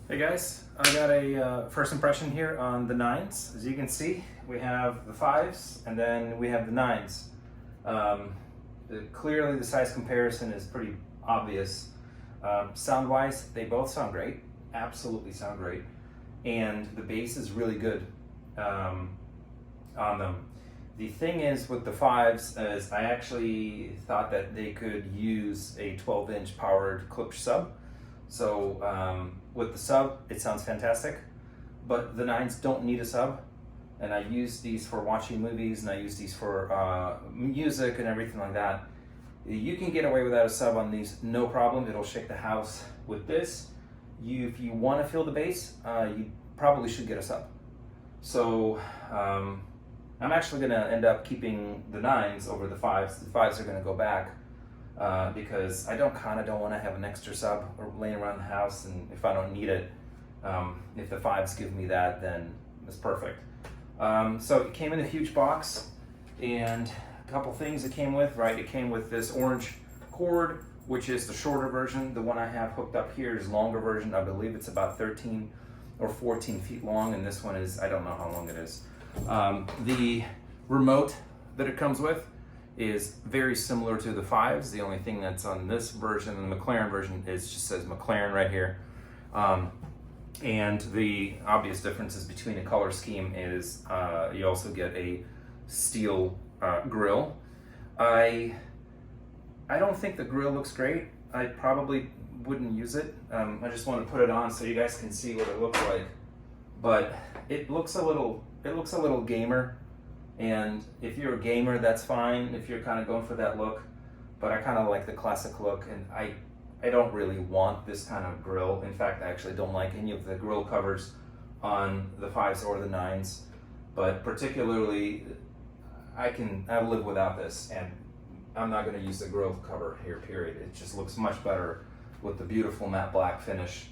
Hey guys, I got a first impression here on the nines. As you can see, we have the fives and then we have the nines. Clearly the size comparison is pretty obvious. Sound-wise, they both sound great, absolutely sound great. And the bass is really good on them. The thing is with the fives is I actually thought that they could use a 12-inch powered Klipsch sub. So with the sub, it sounds fantastic, but the nines don't need a sub. And I use these for watching movies, and I use these for music and everything like that. You can get away without a sub on these, no problem. It'll shake the house. With this, if you want to feel the bass, you probably should get a sub. So I'm actually going to end up keeping the nines over the fives. The fives are going to go back. Because I don't want to have an extra sub or laying around the house, and if I don't need it, if the fives give me that, then it's perfect. So it came in a huge box, and a couple things it came with, right? It came with this orange cord, which is the shorter version. The one I have hooked up here is longer version. I believe it's about 13 or 14 feet long, and this one is, I don't know how long it is. The remote that it comes with is very similar to the fives. The only thing that's on this version, the McLaren version, is just says McLaren right here. And the obvious differences between the color scheme is you also get a steel grill. I don't think the grill looks great. I probably wouldn't use it. I just want to put it on so you guys can see what it looks like. But it looks a little gamer. And if you're a gamer, that's fine if you're kind of going for that look, but I kind of like the classic look, and I don't really want this kind of grill. In fact, I actually don't like any of the grill covers on the fives or the nines, but particularly I'll live without this, and I'm not going to use the grill cover here, period. It just looks much better with the beautiful matte black finish.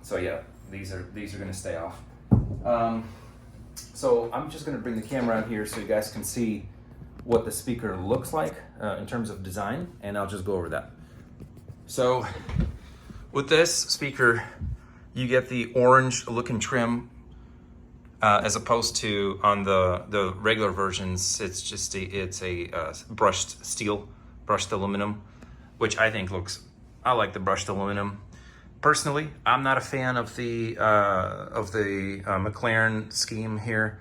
So yeah, these are going to stay off. So I'm just going to bring the camera out here so you guys can see what the speaker looks like in terms of design, and I'll just go over that. So with this speaker, you get the orange looking trim as opposed to on the regular versions. It's a brushed steel, brushed aluminum, which I think I like the brushed aluminum. Personally, I'm not a fan of the McLaren scheme here.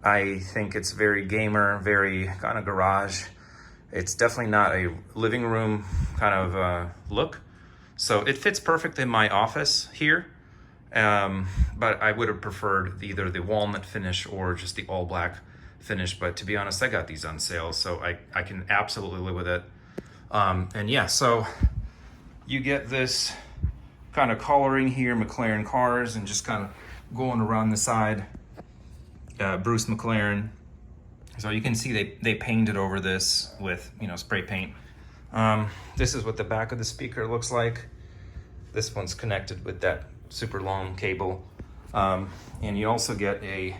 I think it's very gamer, very kind of garage. It's definitely not a living room kind of look. So it fits perfect in my office here. But I would have preferred either the walnut finish or just the all black finish. But to be honest, I got these on sale, so I can absolutely live with it. And yeah, so you get this kind of coloring here, McLaren cars, and just kind of going around the side, Bruce McLaren. So you can see they painted over this with spray paint. This is what the back of the speaker looks like. This one's connected with that super long cable, and you also get a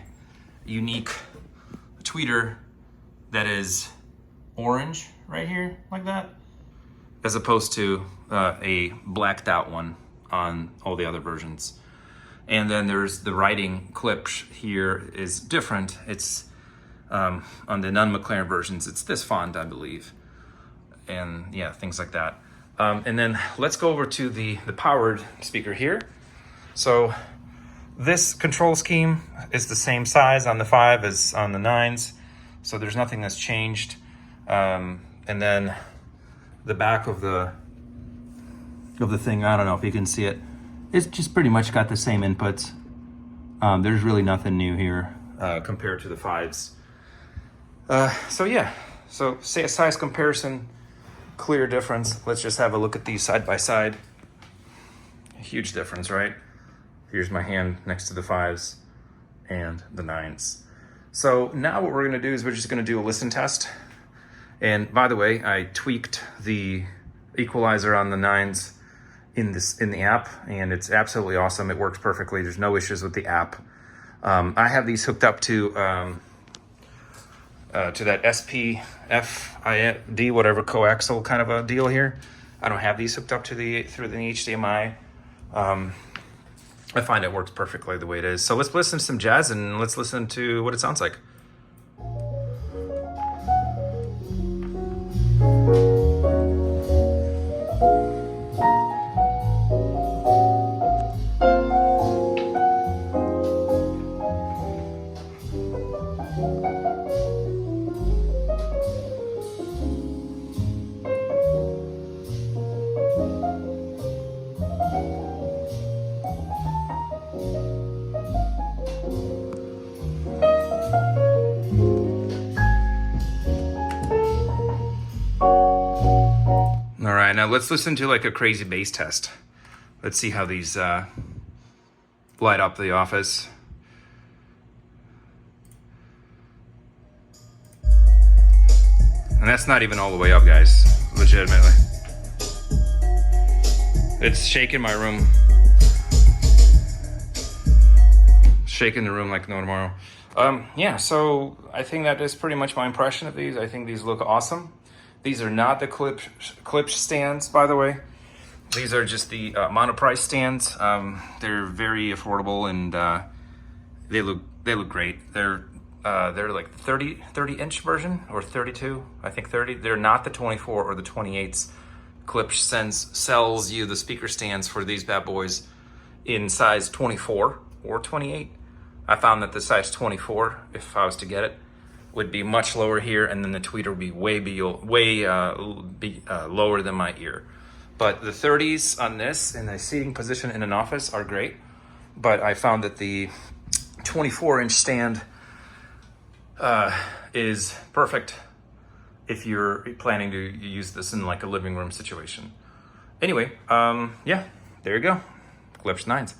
unique tweeter that is orange right here, like that, as opposed to a blacked out one on all the other versions. And then there's the writing Klipsch here is different. It's on the non-McLaren versions, it's this font, I believe. And yeah, things like that. And then let's go over to the powered speaker here. So this control scheme is the same size on the five as on the nines. So there's nothing that's changed. And then the back of the thing, I don't know if you can see it, it's just pretty much got the same inputs. There's really nothing new here compared to the fives. So yeah, so say a size comparison, clear difference. Let's just have a look at these side by side. A huge difference, right? Here's my hand next to the fives and the nines. So now what we're gonna do is we're just gonna do a listen test. And by the way, I tweaked the equalizer on the nines in the app, and it's absolutely awesome. It works perfectly. There's no issues with the app. I have these hooked up to that SPFID, whatever coaxial kind of a deal here. I don't have these hooked up to through the HDMI. I find it works perfectly the way it is. So let's listen to some jazz and let's listen to what it sounds like. All right, now let's listen to like a crazy bass test. Let's see how these light up the office. And that's not even all the way up, guys, legitimately. It's shaking my room. Shaking the room like no tomorrow. Yeah, so I think that is pretty much my impression of these. I think these look awesome. These are not the Klipsch stands, by the way. These are just the monoprice stands. They're very affordable and they look great. They're like 30 inch version or 32, I think 30. They're not the 24 or the 28s. Klipsch sells you the speaker stands for these bad boys in size 24 or 28. I found that the size 24, if I was to get it, would be much lower here, and then the tweeter would be way lower than my ear. But the 30s on this in a seating position in an office are great. But I found that the 24-inch stand is perfect if you're planning to use this in like a living room situation. Anyway, yeah, there you go. Klipsch Nines.